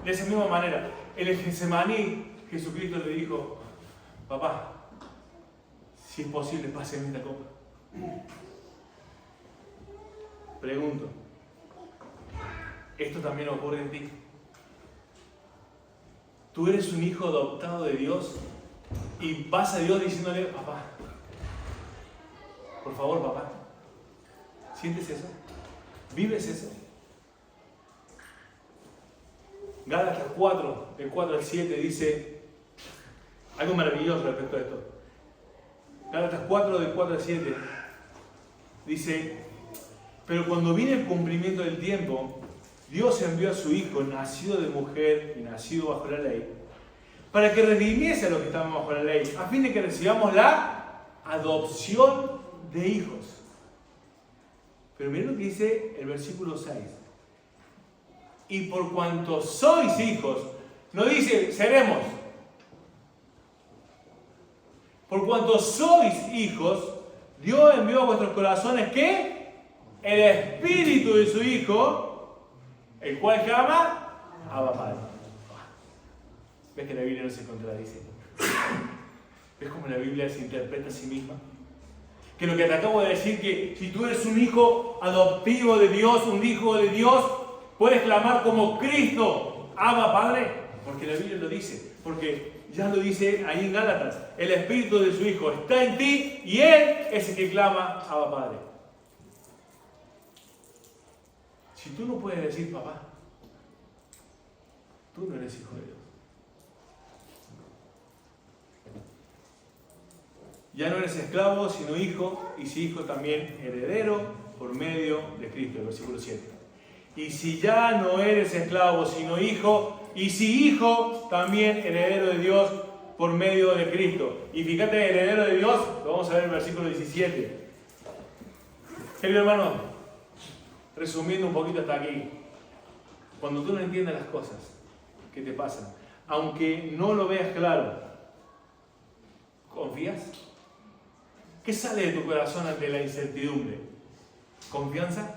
De esa misma manera, en el Getsemaní, Jesucristo le dijo, papá, si es posible, páseme esta copa. Pregunto, ¿esto también ocurre en ti? Tú eres un hijo adoptado de Dios y vas a Dios diciéndole, papá, por favor, papá. ¿Sientes eso? ¿Vives eso? Gálatas 4, del 4 al 7 dice algo maravilloso respecto a esto. Gálatas 4, del 4 al 7 dice, pero cuando vine el cumplimiento del tiempo, Dios envió a su Hijo, nacido de mujer y nacido bajo la ley, para que redimiese a los que estaban bajo la ley, a fin de que recibamos la adopción de hijos. Pero miren lo que dice el versículo 6. Y por cuanto sois hijos, no dice seremos. Por cuanto sois hijos, Dios envió a vuestros corazones ¿qué? El espíritu de su Hijo, el cual clama Abba Padre. ¿Ves que la Biblia no se contradice? ¿Ves cómo la Biblia se interpreta a sí misma? Que lo que te acabo de decir, que si tú eres un hijo adoptivo de Dios, un hijo de Dios, puedes clamar como Cristo, Abba Padre, porque la Biblia lo dice, porque ya lo dice ahí en Gálatas, el Espíritu de su Hijo está en ti y Él es el que clama Abba Padre. Si tú no puedes decir papá, tú no eres hijo de Dios. Ya no eres esclavo, sino hijo, y si hijo también heredero por medio de Cristo, el versículo 7. Y si ya no eres esclavo, sino hijo, y si hijo también heredero de Dios por medio de Cristo. Y fíjate, heredero de Dios, lo vamos a ver en el versículo 17. Querido hermano, resumiendo un poquito hasta aquí, cuando tú no entiendes las cosas que te pasan, aunque no lo veas claro, ¿confías? ¿Qué sale de tu corazón ante la incertidumbre? ¿Confianza?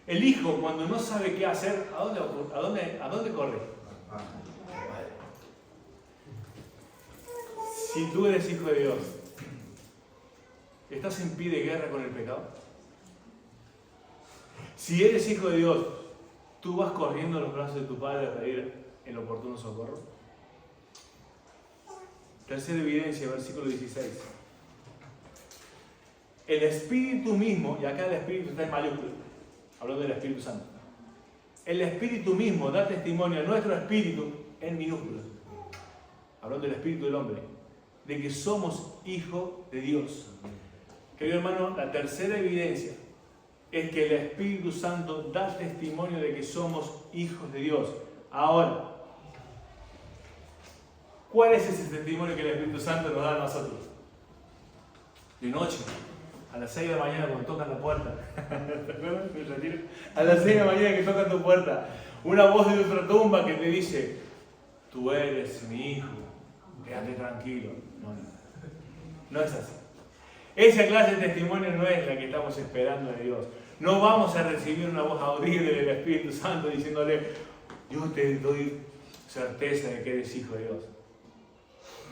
El hijo, cuando no sabe qué hacer, ¿a dónde corre? Si tú eres hijo de Dios, ¿estás en pie de guerra con el pecado? Si eres hijo de Dios, ¿tú vas corriendo a los brazos de tu Padre a pedir el oportuno socorro? Tercera evidencia, versículo 16. El Espíritu mismo, y acá el Espíritu está en mayúscula, hablando del Espíritu Santo. El Espíritu mismo da testimonio a nuestro Espíritu en minúsculas, hablando del Espíritu del hombre, de que somos hijos de Dios. Querido hermano, la tercera evidencia es que el Espíritu Santo da testimonio de que somos hijos de Dios. Ahora, ¿cuál es ese testimonio que el Espíritu Santo nos da a nosotros? De noche, a las 6 de la mañana cuando tocan la puerta. ¿Te acuerdas? A las 6 de la mañana que tocan tu puerta, una voz de ultratumba que te dice: tú eres mi hijo, quédate tranquilo. No es así. Esa clase de testimonio no es la que estamos esperando de Dios. No vamos a recibir una voz audible del Espíritu Santo diciéndole: yo te doy certeza de que eres hijo de Dios.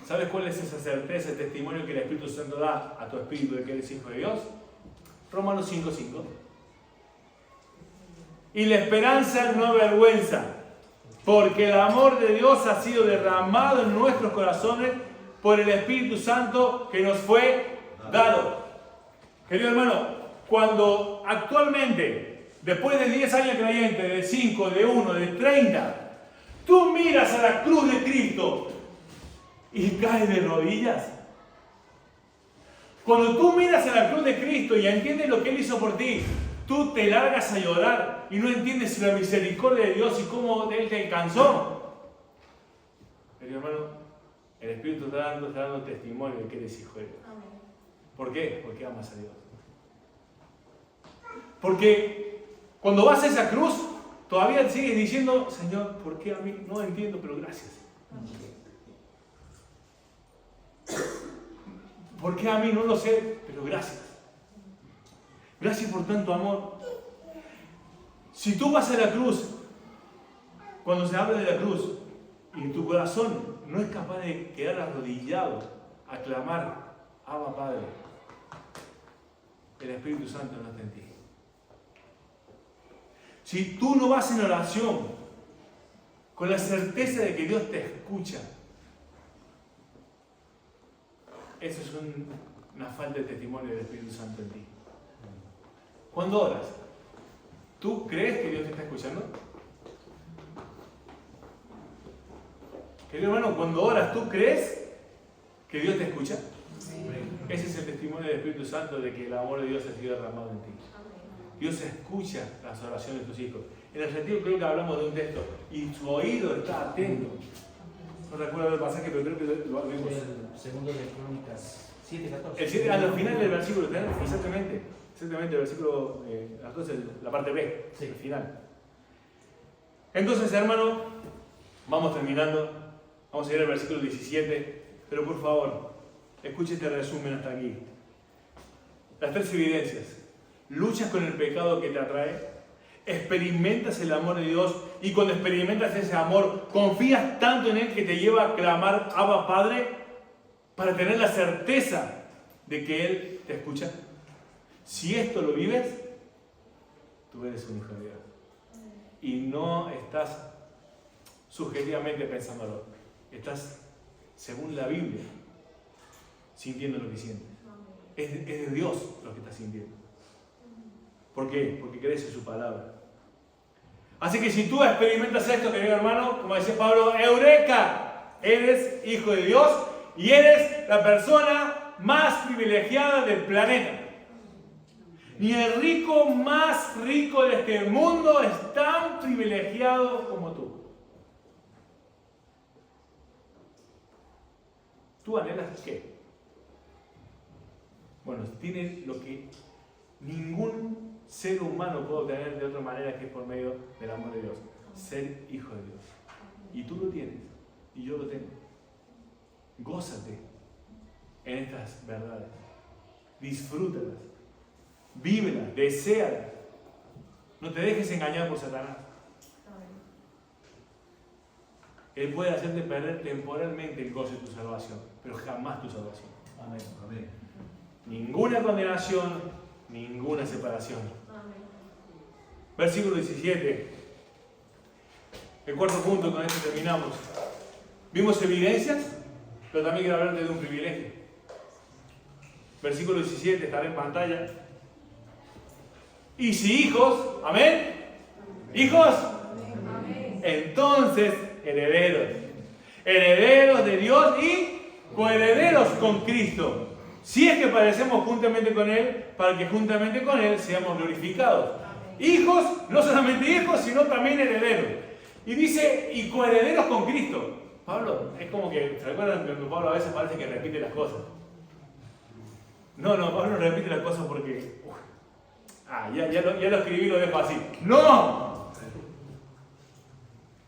¿Sabes cuál es esa certeza, el testimonio que el Espíritu Santo da a tu espíritu de que eres hijo de Dios? Romanos 5:5. Y la esperanza no avergüenza, porque el amor de Dios ha sido derramado en nuestros corazones por el Espíritu Santo que nos fue dado. Querido hermano, cuando actualmente, después de 10 años creyente, de 5, de 1, de 30, tú miras a la cruz de Cristo y caes de rodillas. Cuando tú miras a la cruz de Cristo y entiendes lo que Él hizo por ti, tú te largas a llorar y no entiendes la misericordia de Dios y cómo Él te alcanzó. Querido hermano, el Espíritu está dando testimonio de que eres hijo de Dios. ¿Por qué? Porque amas a Dios. Porque cuando vas a esa cruz, todavía sigues diciendo: Señor, ¿por qué a mí? No entiendo, pero gracias. ¿Por qué a mí? No lo sé, pero gracias. Gracias por tanto amor. Si tú vas a la cruz, cuando se habla de la cruz, y tu corazón no es capaz de quedar arrodillado a clamar: Abba Padre, el Espíritu Santo no está en ti. Si tú no vas en oración con la certeza de que Dios te escucha, eso es una falta de testimonio del Espíritu Santo en ti. ¿Cuándo oras? ¿Tú crees que Dios te está escuchando? Querido hermano, cuando oras, ¿tú crees que Dios te escucha? Ese es el testimonio del Espíritu Santo de que el amor de Dios ha sido derramado en ti. Dios escucha las oraciones de tus hijos. En el sentido, creo que hablamos de un texto y su oído está atento. No recuerdo el pasaje, pero creo que lo vimos. El segundo de Crónicas 7:14. El 7, al final del versículo, exactamente, el versículo 14, la parte B, Sí. el final. Entonces, hermano, vamos terminando. Vamos a ir al versículo 17, pero por favor, escuche este resumen hasta aquí. Las 3 evidencias. Luchas con el pecado que te atrae, experimentas el amor de Dios y cuando experimentas ese amor, confías tanto en Él que te lleva a clamar Abba Padre para tener la certeza de que Él te escucha. Si esto lo vives, tú eres un hijo de Dios. Y no estás subjetivamente pensándolo. Estás, según la Biblia, sintiendo lo que sientes. Es de Dios lo que estás sintiendo. ¿Por qué? Porque crees en su palabra. Así que si tú experimentas esto, querido hermano, como decía Pablo, ¡eureka! Eres hijo de Dios y eres la persona más privilegiada del planeta. Ni el rico más rico de este mundo es tan privilegiado como tú. ¿Tú anhelas qué? Bueno, tienes lo que ningún ser humano puede obtener de otra manera que por medio del amor de Dios. Ser hijo de Dios. Y tú lo tienes. Y yo lo tengo. Gózate en estas verdades. Disfrútalas. Vívelas. Deséalas. No te dejes engañar por Satanás. Él puede hacerte perder temporalmente el gozo de tu salvación, pero jamás tu salvación. Amén. Amén. Ninguna condenación, ninguna separación. Versículo 17. El cuarto punto, con esto terminamos. Vimos evidencias, pero también quiero hablarte de un privilegio. Versículo 17, estará en pantalla. Y si hijos, amén. ¿Hijos? Entonces, herederos. Herederos de Dios y coherederos con Cristo. Si es que padecemos juntamente con Él, para que juntamente con Él seamos glorificados. Hijos, no solamente hijos, sino también herederos. Y dice, y coherederos con Cristo. Pablo, es como que, ¿se acuerdan cuando Pablo a veces parece que repite las cosas? No, Pablo no repite las cosas porque... ya lo escribí y lo dejo así. ¡No!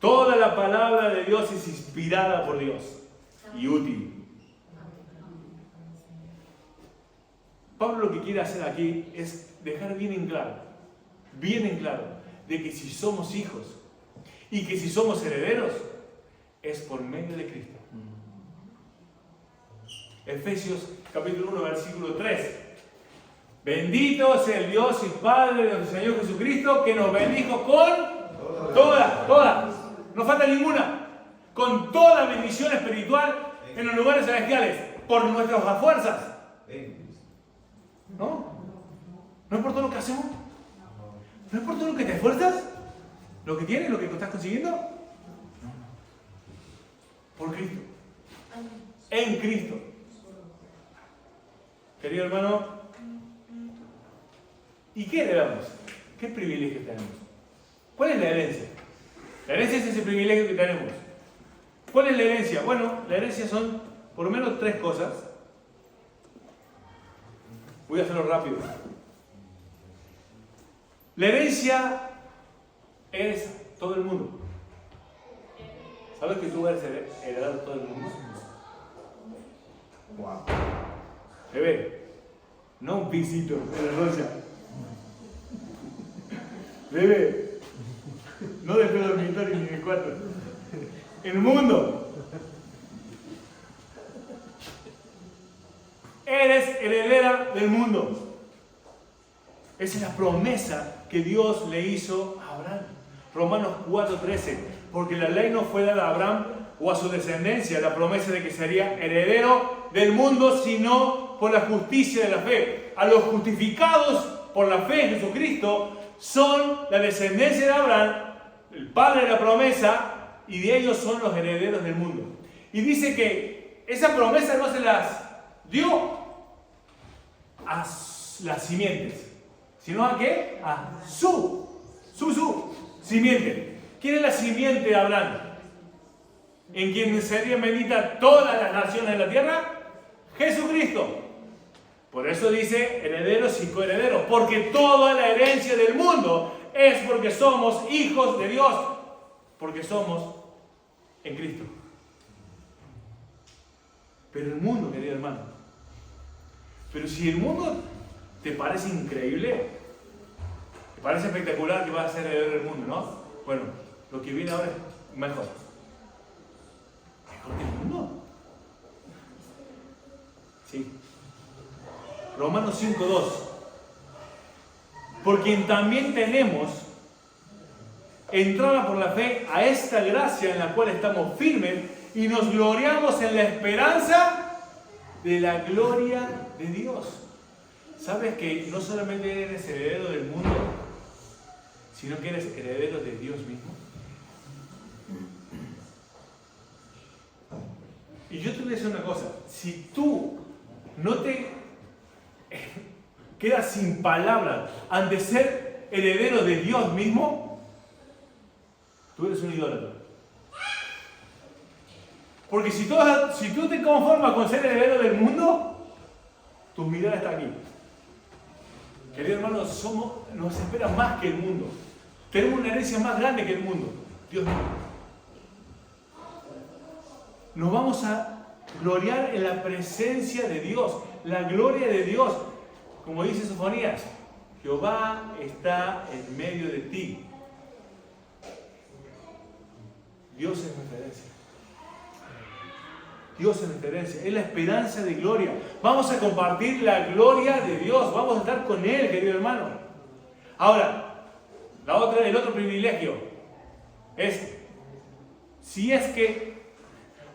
Toda la palabra de Dios es inspirada por Dios y útil. Pablo lo que quiere hacer aquí es dejar bien en claro, de que si somos hijos y que si somos herederos, es por medio de Cristo. Efesios capítulo 1, versículo 3. Bendito sea el Dios y Padre de nuestro Señor Jesucristo, que nos bendijo con toda, no falta ninguna, con toda bendición espiritual en los lugares celestiales, por nuestras fuerzas. ¿No? ¿No es por todo lo que hacemos? ¿No es por todo lo que te esfuerzas? ¿Lo que tienes? ¿Lo que estás consiguiendo? No. Por Cristo. En Cristo. Querido hermano, ¿y qué heredamos? ¿Qué privilegio tenemos? ¿Cuál es la herencia? La herencia es ese privilegio que tenemos. ¿Cuál es la herencia? Bueno, la herencia son por lo menos 3 cosas. Voy a hacerlo rápido. La herencia es todo el mundo. ¿Sabes que tú vas a heredar todo el mundo? Wow. Bebé, no un pisito de la rosa. Bebé, no de pedo dormitorio ni de 4. El mundo. Eres heredera del mundo. Esa es la promesa que Dios le hizo a Abraham. Romanos 4:13. Porque la ley no fue dada a Abraham o a su descendencia la promesa de que sería heredero del mundo, sino por la justicia de la fe. A los justificados por la fe en Jesucristo son la descendencia de Abraham, el padre de la promesa, y de ellos son los herederos del mundo. Y dice que esa promesa no se las dio a las simientes, sino a qué? A su simiente. ¿Quién es la simiente de Abraham? En quien sería bendita todas las naciones de la tierra. Jesucristo. Por eso dice herederos y coherederos, porque toda la herencia del mundo es porque somos hijos de Dios, porque somos en Cristo. Pero el mundo, querido hermano, pero si el mundo te parece increíble, te parece espectacular que vas a ser heredero del mundo, ¿no? Bueno, lo que viene ahora es mejor. ¿Mejor que el mundo? Sí. Romanos 5:2. Por quien también tenemos entrada por la fe a esta gracia en la cual estamos firmes y nos gloriamos en la esperanza de la gloria de Dios. ¿Sabes que no solamente eres heredero del mundo, sino que eres heredero de Dios mismo? Y yo te voy a decir una cosa, si tú no te quedas sin palabras ante ser heredero de Dios mismo, tú eres un idólatra. Porque si tú te conformas con ser heredero del mundo, tu mirada está aquí. Querido hermano, nos espera más que el mundo. Tenemos una herencia más grande que el mundo. Dios mío. Nos vamos a gloriar en la presencia de Dios, la gloria de Dios. Como dice Sofonías, Jehová está en medio de ti. Dios es nuestra herencia. Dios es nuestra herencia, es la esperanza de gloria. Vamos a compartir la gloria de Dios, vamos a estar con Él, querido hermano. Ahora, el otro privilegio es, si es que,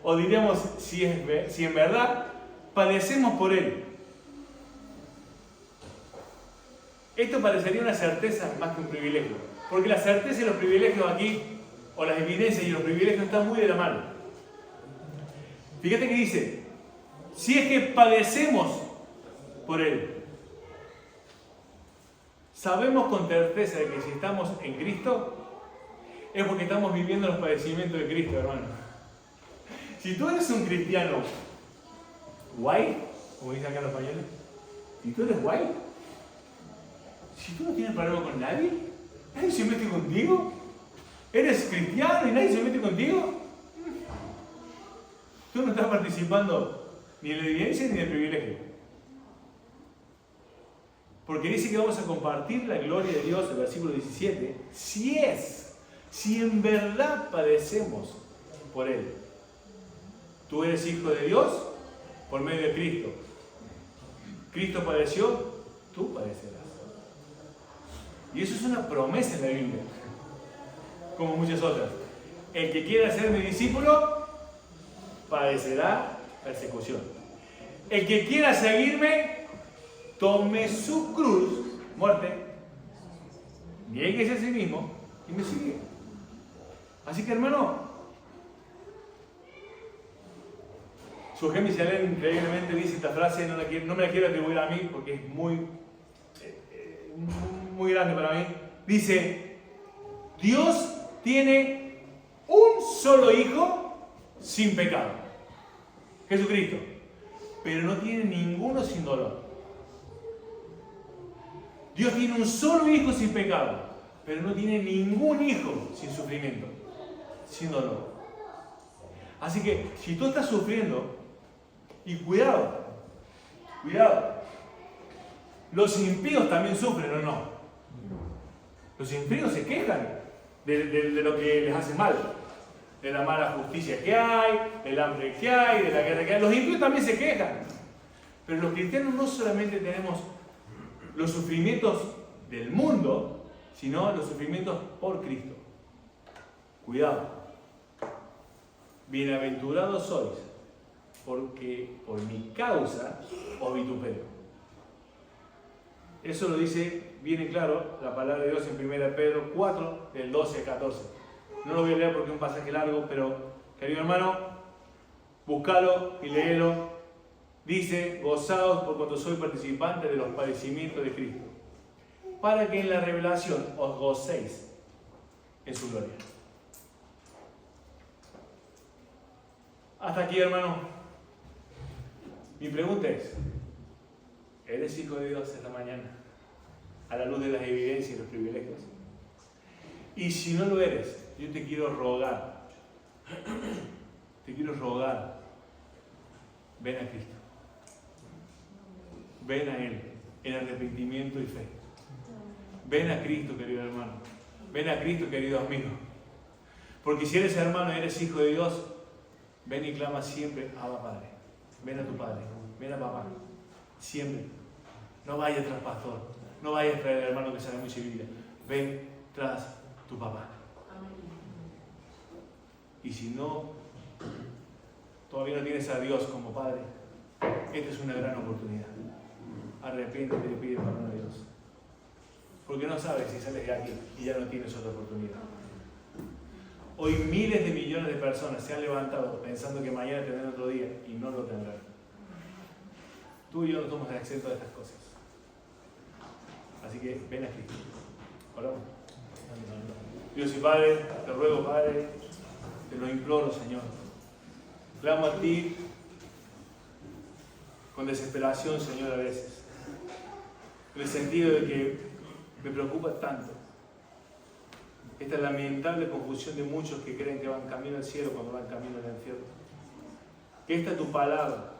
o diríamos, si en verdad padecemos por Él. Esto parecería una certeza más que un privilegio, porque la certeza y los privilegios aquí, o las evidencias y los privilegios están muy de la mano. Fíjate que dice, si es que padecemos por Él, sabemos con certeza de que si estamos en Cristo, es porque estamos viviendo los padecimientos de Cristo, hermano. Si tú eres un cristiano guay, como dicen acá los españoles, si tú eres guay, si tú no tienes problema con nadie se mete contigo, eres cristiano y nadie se mete contigo, tú no estás participando ni en la evidencia ni en el privilegio. Porque dice que vamos a compartir la gloria de Dios, el versículo 17, si en verdad padecemos por Él. Tú eres hijo de Dios por medio de Cristo. Cristo padeció, tú padecerás. Y eso es una promesa en la Biblia, como muchas otras. El que quiera ser mi discípulo, padecerá persecución. El que quiera seguirme, tome su cruz, muerte, niéguese a sí mismo y me sigue. Así que, hermano, Sujemi Salem increíblemente dice esta frase, no me la quiero atribuir a mí porque es muy grande para mí. Dice, Dios tiene un solo hijo sin pecado, Jesucristo, pero no tiene ninguno sin dolor. Dios tiene un solo hijo sin pecado, pero no tiene ningún hijo sin sufrimiento, sin dolor. Así que si tú estás sufriendo, y cuidado, los impíos también sufren, ¿o no? Los impíos se quejan de lo que les hace mal, de la mala justicia que hay, del hambre que hay, de la guerra que hay. Los impíos también se quejan. Pero los cristianos no solamente tenemos los sufrimientos del mundo, sino los sufrimientos por Cristo. Cuidado. Bienaventurados sois, porque por mi causa os vituperio. Eso lo dice bien claro la palabra de Dios en 1 Pedro 4, del 12 al 14. No lo voy a leer porque es un pasaje largo, pero, querido hermano, búscalo y léelo. Dice, gozaos por cuanto sois participantes de los padecimientos de Cristo, para que en la revelación os gocéis en su gloria. Hasta aquí, hermano. Mi pregunta es, ¿Eres hijo de Dios esta mañana? A la luz de las evidencias y los privilegios. Y si no lo eres, yo te quiero rogar. Ven a Cristo. Ven a Él en arrepentimiento y fe. Ven a Cristo, querido hermano. Ven a Cristo, querido amigo. Porque si eres hermano y eres hijo de Dios, ven y clama siempre, Abba Padre. Ven a tu Padre, ven a papá. Siempre. No vayas tras pastor. No vayas tras el hermano que sabe mucha Biblia. Ven tras tu papá. Y si no, todavía no tienes a Dios como Padre, esta es una gran oportunidad. Arrepiéntete y pide perdón a Dios. Porque no sabes si sales de aquí y ya no tienes otra oportunidad. Hoy miles de millones de personas se han levantado pensando que mañana tendrán otro día y no lo tendrán. Tú y yo no somos exentos de estas cosas. Así que ven aquí. Oramos. Dios y Padre, te ruego, Padre, te lo imploro, Señor. Clamo a ti con desesperación, Señor, a veces. En el sentido de que me preocupa tanto esta lamentable confusión de muchos que creen que van camino al cielo cuando van camino al infierno. Que esta tu palabra,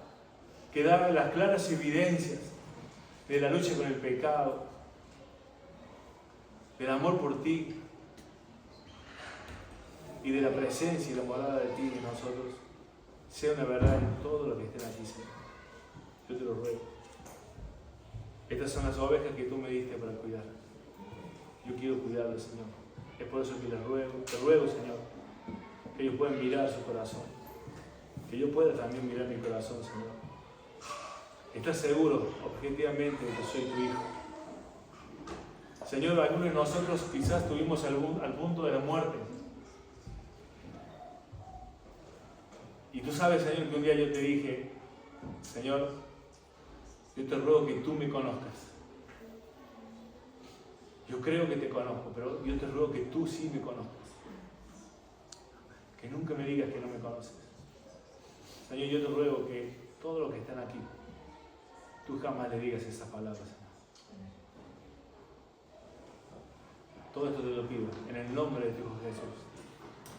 que da las claras evidencias de la lucha con el pecado, del amor por ti y de la presencia y la morada de ti en nosotros, sea una verdad en todo lo que estén aquí, Señor. Yo te lo ruego. Estas son las ovejas que tú me diste para cuidar. Yo quiero cuidarlas, Señor. Es por eso que te ruego, Señor, que ellos puedan mirar su corazón. Que yo pueda también mirar mi corazón, Señor. ¿Estás seguro, objetivamente, de que soy tu hijo? Señor, algunos de nosotros quizás tuvimos al punto de la muerte. Y tú sabes, Señor, que un día yo te dije, Señor, yo te ruego que tú me conozcas. Yo creo que te conozco, pero yo te ruego que tú sí me conozcas. Que nunca me digas que no me conoces. Señor, yo te ruego que todos los que están aquí, tú jamás le digas esas palabras, Señor. Todo esto te lo pido, en el nombre de tu Hijo Jesús.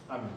Amén.